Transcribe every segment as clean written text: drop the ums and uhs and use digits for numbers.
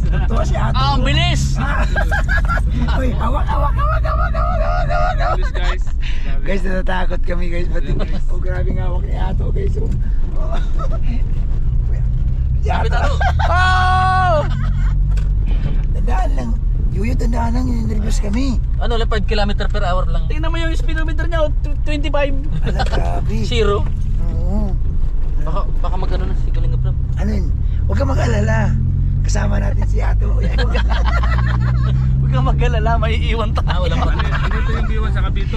Tuwa si Ato. Ah, ang bilis! Uy, hawak. Bilis guys. Guys, natatakot kami guys. Pati, oh, grabe nga hawak ni Ato guys. Oh. Si Sabi Ato. tayo. Oh! Tandaan lang. Yuyo, tandaan lang. Nervous kami. Ano lang, 5 km per hour lang. Tingnan mo yung speedometer niya, 25. Ala, grabe. Zero. Oo. Baka magano na si Kalinga Prab. Ano yun? Huwag kang mag-alala. Kasama natin si Ato. Huwag kang mag-alala, may iiwan tayo. Ah, wala pa. Dito yung biwan sa Kabito.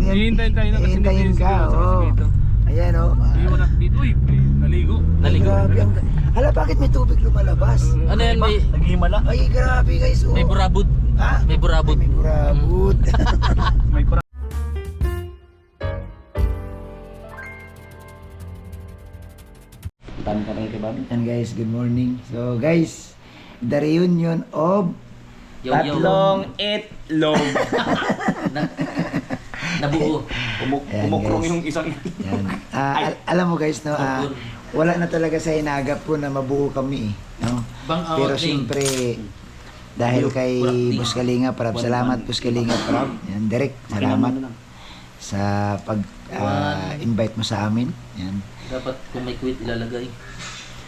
Hihintayin tayo na kasi Hihintayin may ka, biwan sa oo. Kabito. Ayan o. Biwan na dito, uy, naligo. Naligo. Grabe. Hala, bakit may tubig lumalabas? Ano yan, may Naghihimala. Ay, grabe guys. Oh. may burabod. Ha? May burabod. May burabod. May para. Tanong ka rin kay Bobby. And guys, good morning. So guys, the reunion of Tatlong itlog. Nabuo. Ayan, Kumukrong guys. yung isang yan. Alam mo guys, no, wala na talaga sa hinagap ko na mabuo kami eh. No? Pero siyempre, dahil kay Boss Kalinga Prab, salamat Boss Kalinga Prab. Yan, direct, salamat sa pag-invite mo sa amin. Yan. Dapat kung may quit ilalagay.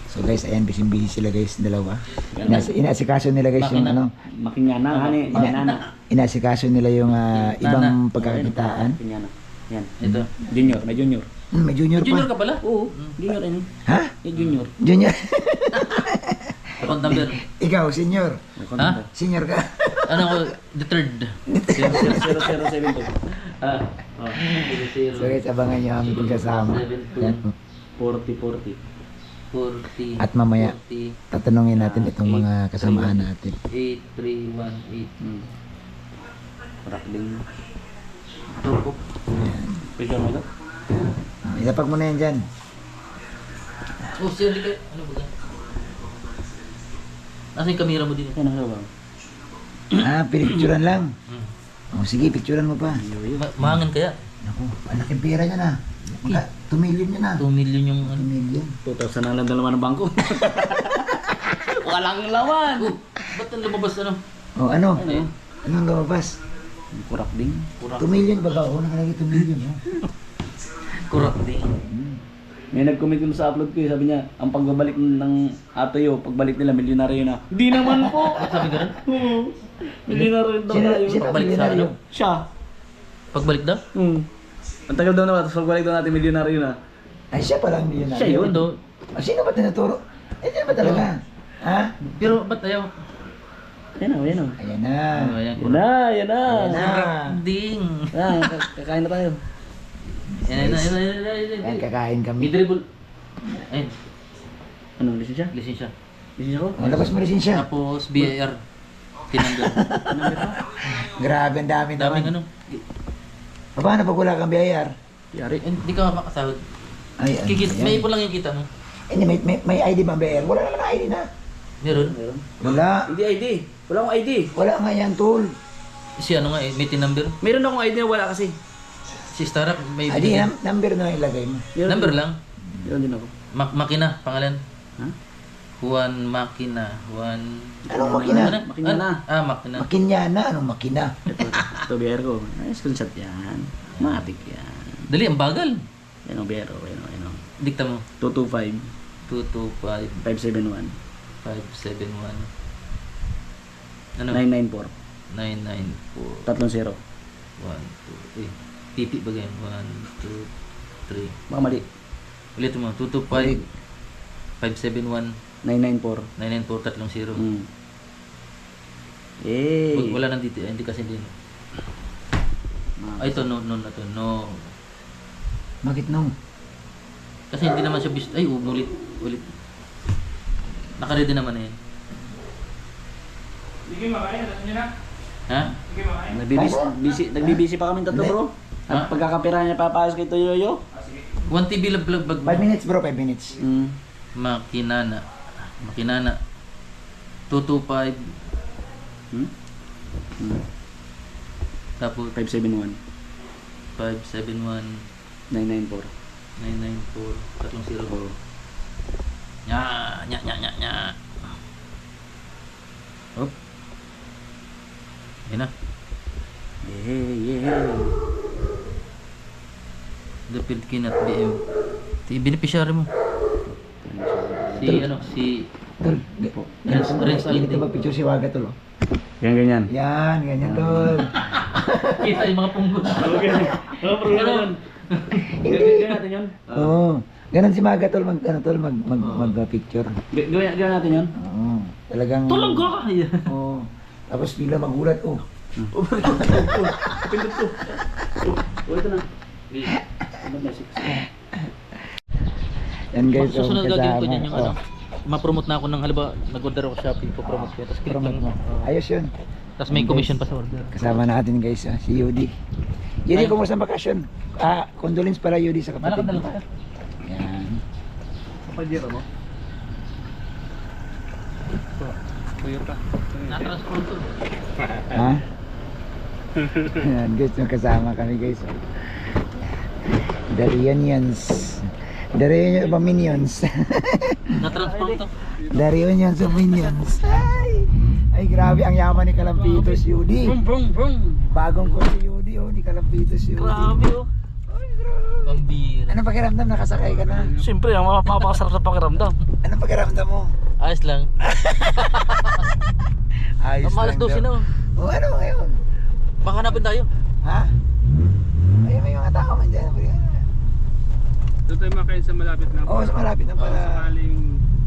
So guys, ayan, busy sila guys, dalawa. Inaasikaso nila guys yung ano, Makinyana, hani. Makinyana. inaasikaso nila yung ibang pagkakakitaan. Makinyana. Yan. Ito. Junior, may junior. May junior Junior pa. ka pala? Oo, junior ini. Ha? May junior. Junior? Account number. Ikaw, senior. Ha? Senior ka. Ano ko? The third. 0072. Ah. Oh. So guys, abangan nyo kami pagkasama. Yan. 40. 40. At mamaya, 40. tatanungin natin itong mga kasamaan natin. 8318. Rakling. Turbo. Pwede mo ito? Ilapag mo na yan dyan. Oh, siya di kayo. Ano ba yan? Nasaan yung camera mo din? Ano ka ba? Pinicturan lang. Oh, sige, picturean mo pa. Mahangan kaya? Naku, ang laking pera niya na. 2 million niya na. 2 million yung 2 ano. million. 2,000 ang lang naman ng bangko. Walang laman. Oh, ba't ang lumabas ano? Oh, ano? Ano yun? Anong lumabas? Kurak ding. 2 million ba ka? Ako nakalagay 2 million. Oh. Kurap din. May nag-comment dun sa upload ko eh, sabi niya, ang pagbabalik ng Atoyo, pagbalik nila, milyonaryo na. Hindi naman po! Sabi ka rin? Oo. Milyonaryo daw tayo. Pagbalik sa ano? Siya. Pagbalik daw? Ang tagal daw naman, tapos pagbalik daw natin, milyonaryo na. Ay, siya pala ang millionaire. Siya yun. do. Sino ba tinuturo? Eh, sino ba talaga? Ha? Pero ba't ayaw? Yan o, yan o. Ayan na. Oh, ayan. Yan na, yan na. Ayan na. Ding. Kakain na tayo. Yan. Ayan, kakain May kami. dribble. Ayun. Ano, lisensya? Lisensya. Lisensya ko? Oh, labas mo rin siya. Tapos BIR. Tinanggal. Grabe, ang dami naman. Daming ano. Paano pag wala kang BIR? Yari. Hindi ka makasahod. Ay, Kikit, may ipon lang yung kita mo. may ID ba ang BIR? Wala naman ID na. Meron. Meron. Wala. Hindi ID. Wala akong ID. Wala nga yan, tol. Si ano nga eh, may number. Meron akong ID na wala kasi. Si Starap may ID, binigay. number na ilagay mo. Meron Number din. lang. Meron din ako. Makina, pangalan. Ha? Juan Makina. Juan... Anong makina? Ano? Makina na. Ah, Makina. Makinyana, anong makina? Ito, BR ko. Ay, screenshot yan. Matik yan. Dali, ang bagal. Yan o, BR ko. Yan o. Dikta mo. 225 225 571 571 ano? 994 994 30. 1, 2, eh. Pipi ba ganyan? 1, 2, 3. Baka mali. Ulit mo. 225 571 994. 994 30. Eh. Wala nang dito. Hindi kasi din. Ay, ito. No. No. Bakit no? Kasi hindi naman siya bis... Ay, ulit. Naka-ready naman na yan. Hindi kayo makain, alam niyo na? Ha? Hindi kayo makain? Nagbibisi pa kami tatlo, bro. Ha? At pagkakapira niya papayos kay Toyoyo. 1 TV lang bag 5 minutes bro, 5 minutes. Makinana. 225 tapos 571 571 994. 994 30. Yan. nya. Hop. Yan na. Yeah. The field cannot be beneficiary mo. Si Tol, Renz ganito ba picture si Waga tol? Ganyan. Yan, ganyan tol. kita yung mga punggol. Okay. Ano problema yun? Gawin natin yun. Oo. Ganun si Maga tol, mag-picture. Gawin natin yun. Oo. Talagang... Tulog ka! Oo. Tapos bigla magulat, oh. Pindot ko. Ito na. Yan guys, oh, Susunod gagawin ko kasama. dyan yung Oh, ano. Ma-promote na ako ng halimbawa nag-order ako sa Shopee, po-promote ko. Tapos click promote lang. mo. Ayos yun. Tapos may commission pa sa order. Kasama natin guys, si Yudi. Yudi, Ay. kumusta ang bakasyon? Condolence pala Yudi sa kapatid. Malakad na lang tayo. Yan. Kapalira mo? Tuyo ka. Na-transform to. Ha? Yan guys, yung kasama kami guys. The reunions. The reunion of minions. Na-transform to. The reunions of minions. Ay, grabe ang yaman ni Kalampitos Yudi. Brum. Bagong ko si Yudi, oh, ni Kalampitos Yudi. Grabe oh. Pambira. Anong pakiramdam? Nakasakay ka na? Siyempre, ang mapapakasarap sa pakiramdam. Anong pakiramdam mo? Ayos lang. Ayos Malas lang 12 na oh. Oh, ano ngayon? Baka hanapin tayo. Ha? Ay, may mga tao man dyan. Doon tayo makain sa malapit na. Oo, sa malapit na pala. Sakaling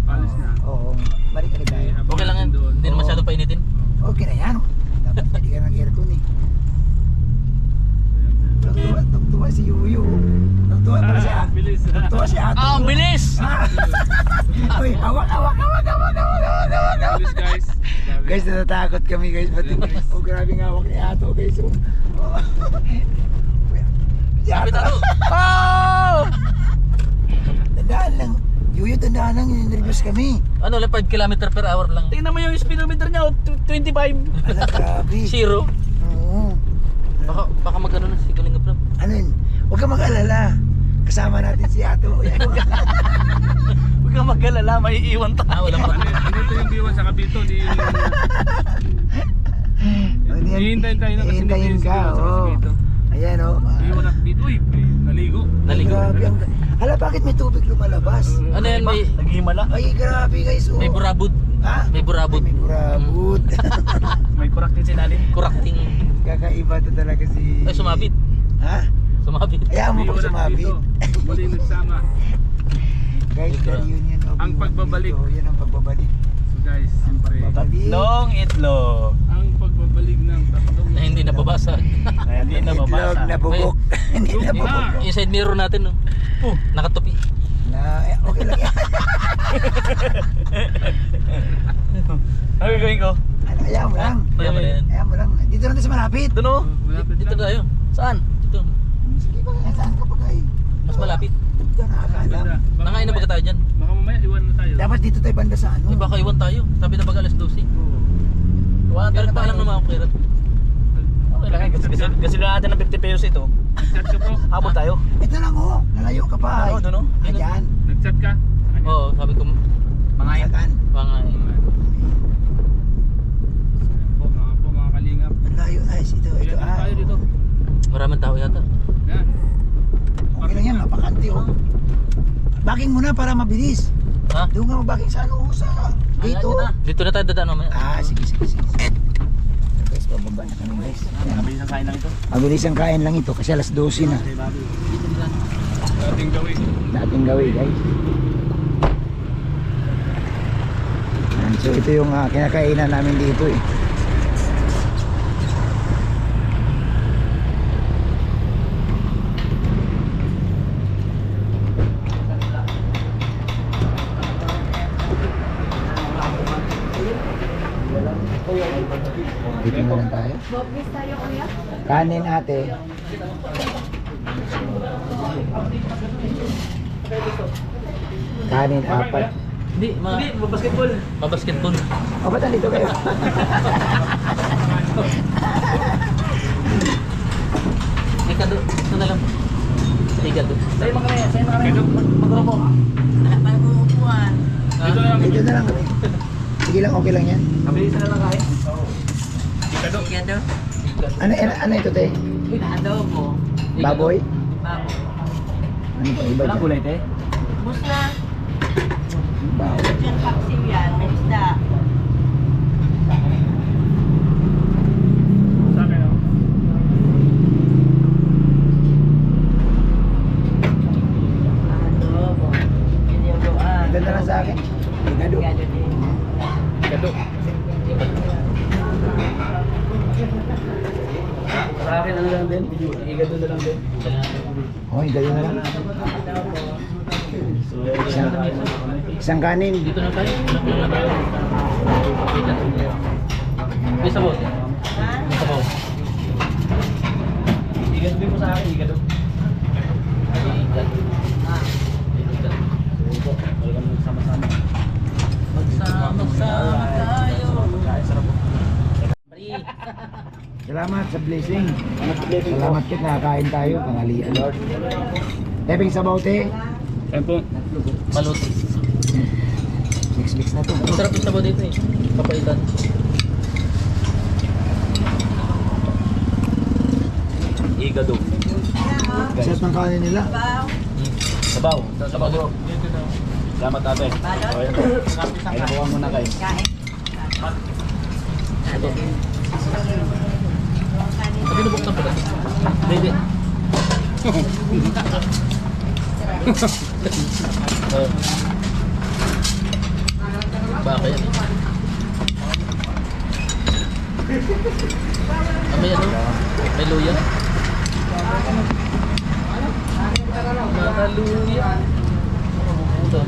palis na. Oo, balik na tayo. Okay lang yan. Hindi na masyadong painitin. Okay na yan. Dapat pwede ka ng aircon eh. Tugtuwa si Yuyu. Tugtuwa pala si Ate. Bilis. Tugtuwa si Ate. Ang bilis! Uy, hawak. Bilis guys. Grabe. Guys, natatakot kami guys. Pati, oh, grabe nga hawak ni Ato guys. Oh. Si Sabi Ato. tayo. Oh! Tandaan lang. Yuyu, tandaan lang. Nervous kami. Ano lang 5 km per hour lang. Tingnan mo yung speedometer niya, 25. Ala, grabe. Zero. Oo. Baka magano na si Kalinga Prab. Ano yun? Huwag kang mag-alala. Kasama natin si Ato. Huwag kang mag-alala, may iiwan tayo. Wala pa. Andito yung biwan sa Kapito. Hihintayin tayo na kasi Hihintayin mabilis ka, biwan sa oo. Kapito. Ayan o. Biwan na Kapito. Uy, naligo. Naligo. Grabe ang... Hala, bakit may tubig lumalabas? Ano yan? Naghihimala. Ay, grabe guys. Oh. May burabod. Ha? May burabod. Ay, may burabod. May kurak din sinalim. Kurakting. Kakaiba to talaga si... Ay, sumabit. Ha? Sumabit. Hayaan mo Biwan po na sumabit. Kapito. Muli nagsama. Guys, the reunion of Ang pagbabalik. Kapito. Yan ang pagbabalik. So guys, siyempre. Pagbabalik. Long itlog. Ang pagbabalik ng tatlong Na hindi nababasag. Hindi na Itlog mabasa. na bugok. Hindi na Bugok bugok. na. Yung side mirror natin, no? Nakatupi. Okay lang yan. Ano gagawin ko? Ano, hayaan mo lang. Kaya pala yan. Hayaan mo lang. Dito natin sa malapit. Doon o. Malapit Dito lang. tayo. Saan? Dito. Sige ba? Saan ka pa kayo? Mas malapit. Hindi ka nakakaalam. Banda. Baka Nangain na ba mamaya- tayo dyan? Baka mamaya iwan na tayo. Dapat dito tayo banda sa ano. Ay, baka iwan tayo. Sabi na baga alas 12. Oo. Wala Pero talaga pa alam tayo. naman ako kirat. Okay lang. Gasila natin ng 50 pesos ito. Nag-chat ka po? Habol tayo. Ito lang oh. Nalayo ka pa. Ano, doon o? Ayan. Nag-chat ka? Oo, sabi ko Mga Saan? mga Mga kalingap. Ang layo. Ay, ito. Ito. Ilan tayo dito? maraming tao yata. Yan. Okay lang yan. Mapakante oh. Baking mo na para mabilis. Ha? Doon nga mabaking sa ano. Sa gate oh. Dito na tayo dadaan mamaya. Sige. Guys, bababa na kami guys. Mabilis ang kain lang ito. Mabilis ang kain lang ito kasi alas 12 na. Dito na lang. Ating gawin. Dating gawin guys. Yan, so ito yung kinakainan namin dito eh. Dito na lang tayo. Bobis tayo kuya? Kanin ate. Kanin apat. Hindi, basketball. basketball. O ba't nandito kayo? Ika doon. Ito na lang. Ika doon. Sa'yo mga kami. Mag-grupo. Wala tayo upuan. Dito na lang. Dito na lang kami. Sige lang, okay lang yan. Kabilis na lang kain. Gado. Ano ito, te? Adobo. Baboy? Baboy. Ano pa iba Walang dyan? gulay, te. Bus na. Baboy. Diyan paksiw yan. May isda. Sa akin, oh. Adobo. Dinuguan. Ito na lang sa akin. Igado. Gado din. Gado. Sa akin, ano lang din? Igado na lang din. Oh, igado na lang. Isang kanin. Dito na tayo. May sabot. May sabot. Igado din mo sa akin, igado. Welcome sama-sama. Magsama-sama tayo. Sarap po. Salamat sa blessing. Salamat kit nakakain tayo. Tanghalian. Teping sabaw, te. Ayan po. Balot. Mix na to. Ang sarap yung sabaw dito eh. Papaitan. Igado. Sarap ng kanin nila. Sabaw. Sabaw bro. Salamat ate. Balot. Okay. Ay, nakuha mo na kayo. Kain. Sabi nabuksan pala. Hindi. Baka yan eh. May ano? May luya. Mga luya. Ito.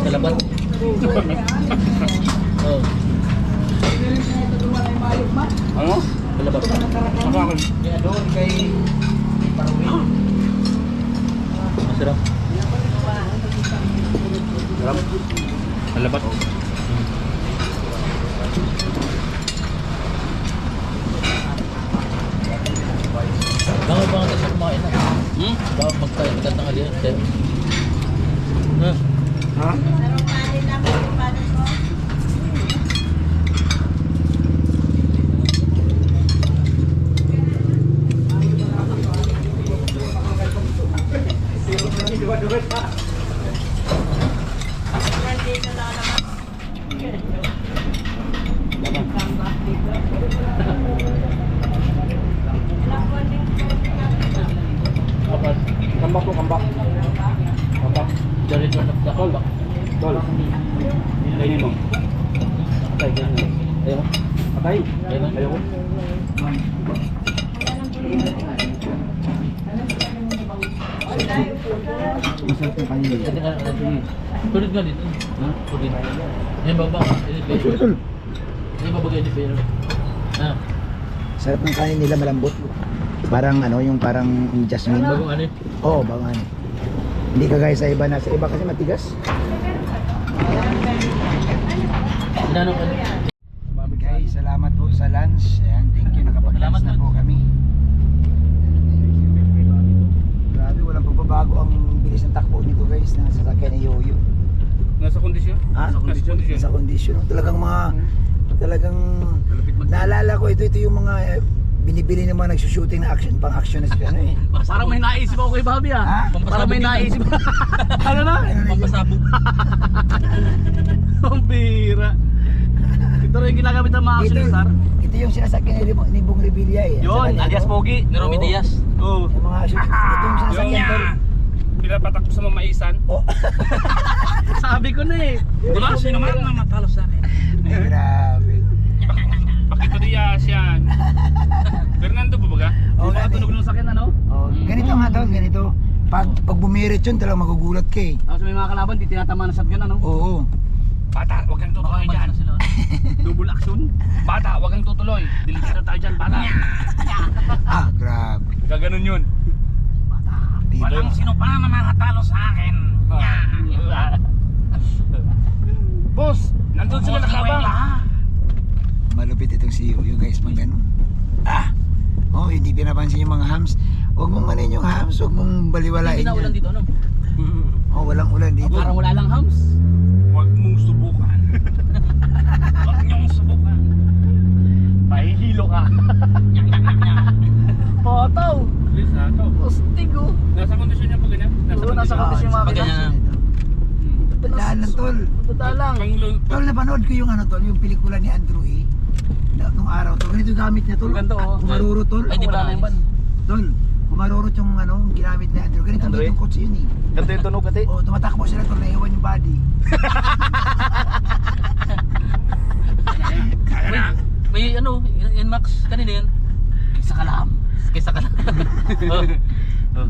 Sa labat. Oh. Ano? Sa labat. Ano akin? Masarap. Sarap. Alabat. Bakit ba kasi kumain na? Bakit magkain ka ng aliyan? Ha? Sarong kanin lang. Yung kanin ko. Nandito na naman. Ilang buwan din Kambak po, kambak. Kambak. Dari ko na nakabak. Tol. Kainin mo. Patay, kainin mo. Ayaw mo? Patay. Ayaw mo? Masarap yung kanin nila. Sulit nga dito. Sulit. Yan baba. Yan babagay ni Pero. Ah, Sarap ng kanin nila, malambot. Parang ano, yung parang jasmine. bagong ano eh. Oo, bang ano. Hindi kagaya sa iba na. Sa iba kasi matigas. Inanong ano. Guys, salamat po sa lunch. Ayan, thank you. Nakapag-lunch na po kami. Grabe, walang pagbabago ang bilis ng takbo nito guys na sasakyan ni Yoyo. Nasa kondisyon? Ha? Nasa kondisyon. Sa kondisyon. Talagang naalala ko ito yung mga binibili ng mga nagsushooting na action, pang action na ano eh. Parang may naisip ako kay Bobby ah. Ha? Parang may naisip. Ano na? Pampasabog. Ang bira. Ito rin yung ginagamit ng mga action star. Ito yung sinasakyan ni Bong Revilla eh. Yun, alias Pogi. Ni Romy Diaz. Oo. Yung mga action. Ito yung sinasakyan tol. Pinapatak ko sa mamaisan. Oh. Sabi ko na eh. Wala sino man na matalo sa akin. Grabe. Pakito Diaz yan. Fernando pa baga? Oh, Baka ganito. tunog ng sakyan ano? Ganito nga tol, ganito. Pag bumirit yun, talagang magugulat ka eh. Tapos may mga kalaban, di tinatama na shotgun ano? Oo. Bata, huwag kang tutuloy dyan. Double action. Bata, huwag kang tutuloy. Delikado tayo dyan, bata. Ah, grabe. Gaganon yun. Diba? sino pa na makatalo sa akin. Boss, nandun sila nakabang. Malupit itong si Yoyo guys, pag ganun. Oh, hindi pinapansin yung mga hams. Huwag mong manin yung hams, huwag mong Hindi baliwalain na ulan yan. dito ano? Oh, walang ulan dito. Parang wala lang hams. Huwag mong subukan. Huwag niyong subukan. Mahihilo ka. Potaw! Please, ito. Postig oh. Nasa kondisyon niya pag ganyan? Oo, nasa kondisyon mga Pag ganyan. Daan lang, tol. Totoo lang. Tol, napanood ko yung ano, tol, yung pelikula ni Andrew E. Nung araw, tol. Ganito yung gamit niya, tol. Ganito, oh. Kumarurot, tol. Ay, di Wala ba na yung ban. Tol, kumarurot yung ano, ginamit ni Andrew. Ganito Andrew E? yung coach yun eh. Ganito yung tunog ati. Oh, tumatakbo sila, tol. Naiwan yung body. Kaya na. May ano, yan Max, kanina yan. Kaysa kalam. Kaysa kalam. Oh.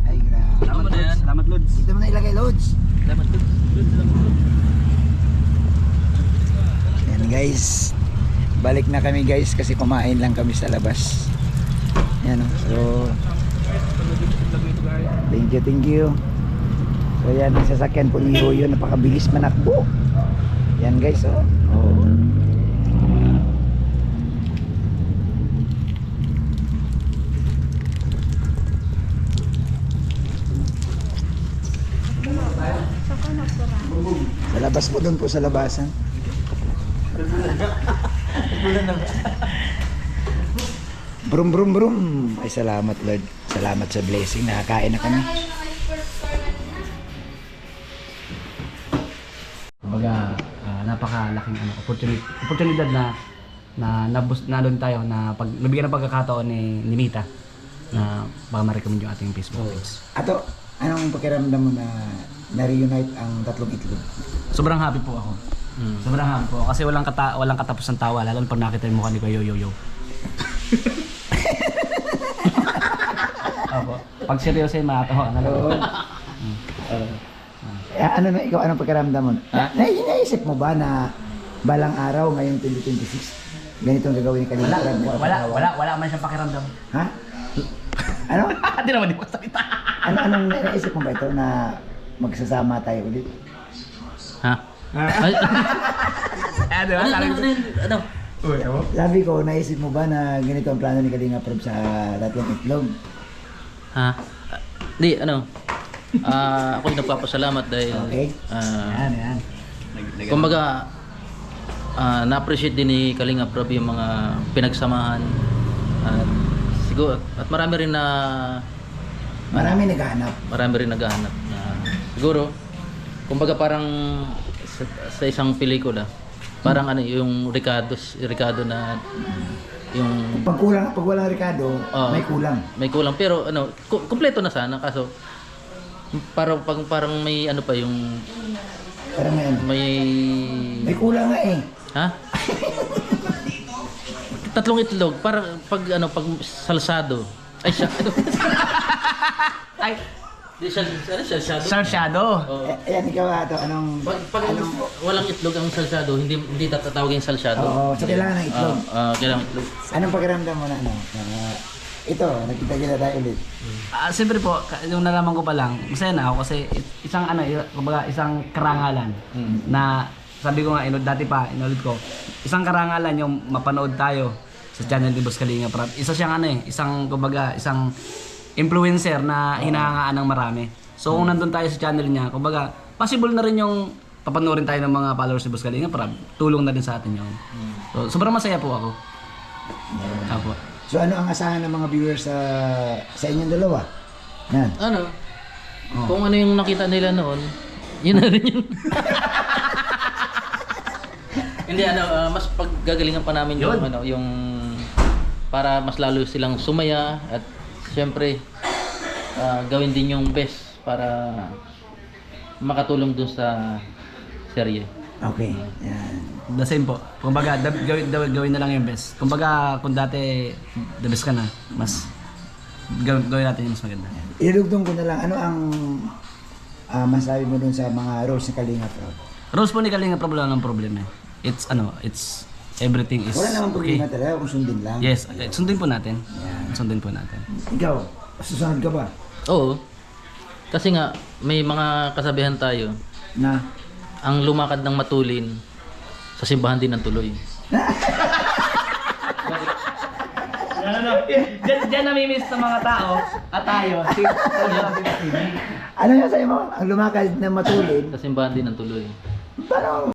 Ay, grabe. Tama na yan. Salamat Lods. Dito mo na ilagay, Lods. Salamat Lods. Yan guys. Balik na kami guys kasi kumain lang kami sa labas. Yan oh. So thank you. So yan ang sasakyan po ni Yoyo, napakabilis manakbo. Yan guys oh. Oh. Sa labas po, doon po sa labasan. Brum brum brum. Ay salamat Lord. Salamat sa blessing. Nakakain na kami. Kumbaga, napakalaking oportunidad na doon tayo na pag nabigyan ng pagkakataon ni Mita na baka ma-recommend yung ating Facebook page. Ato, anong pakiramdam mo na na-reunite ang tatlong itlog? Sobrang happy po ako. Sobrang happy po ako kasi walang katapos ng tawa lalo na pag nakita yung mukha ni Kuya Yoyo. Opo. Pag seryoso yun, makatawa na lang. Ano na ikaw, anong pakiramdam mo? Naisip mo ba na balang araw ngayong 2026 ganito ang gagawin ni Kalina? Wala man siyang pakiramdam. Ha? Ano? Hindi naman di ko salita. Anong naisip mo ba ito na magsasama tayo ulit? Ha? Ay, Di ba? ano? Sabi ko, naisip mo ba na ganito ang plano ni Kalinga Prab sa tatlong itlog? Ha? Di, ano? Ako'y nagpapasalamat dahil Okay. Yan. kumbaga na-appreciate din ni Kalinga Prab yung mga pinagsamahan at siguro at marami rin naghahanap na siguro kumbaga parang sa isang pelikula parang ano yung Ricardo na yung Pag walang Ricardo, may kulang. may kulang pero ano kumpleto na sana kaso parang may ano pa yung Parang may ano. May kulang nga eh. ha? Tatlong itlog para pag salsado. Ay siya. Ay, Di salsado. Sarsyado. Oo. Ayan, ikaw ato, anong... Pag walang itlog ang salsado, hindi tatawagin salsado. Oo, so kailangan ng itlog. Kailangan itlog. Anong pakiramdam mo na ano? Ito, nakita tayo ulit. Siyempre po, yung nalaman ko pa lang, masaya na ako kasi isang isang karangalan na sabi ko nga, dati pa, inulit ko, isang karangalan yung mapanood tayo sa channel ni Boss Kalinga Prab. Isa siyang isang influencer na hinahangaan ng marami. So kung nandun tayo sa channel niya, kumbaga, possible na rin yung papanoorin tayo ng mga followers ni Boss Kalinga Prab. Tulong na din sa atin yun. So sobrang masaya po ako. Apo. So ano ang asahan ng mga viewers sa inyong dalawa? Yan. Ano? Kung ano yung nakita nila noon, yun na rin yun. Hindi mas paggagalingan pa namin yung para mas lalo silang sumaya at siyempre gawin din yung best para makatulong dun sa serye. Okay. Yan. The same po. Kumbaga, gawin na lang yung best. Kumbaga, kung dati the best ka na, mas gawin natin yung mas maganda. Ilugtong ko na lang, ano ang masabi mo dun sa mga roles ni Kalinga Prab? Rules po ni Kalinga Prab, wala ng problema. It's everything is Wala namang okay. problema talaga kung sundin lang. Yes, sundin po natin. Sundin po natin. Ikaw, susunod ka ba? Oo. Kasi nga may mga kasabihan tayo, Na? ang lumakad ng matulin sa simbahan din ng tuloy. Diyan namimiss sa mga tao at tayo. Ano yung sa'yo mo? Ang lumakad na matulid, Sa simbahan din ang tuloy. parang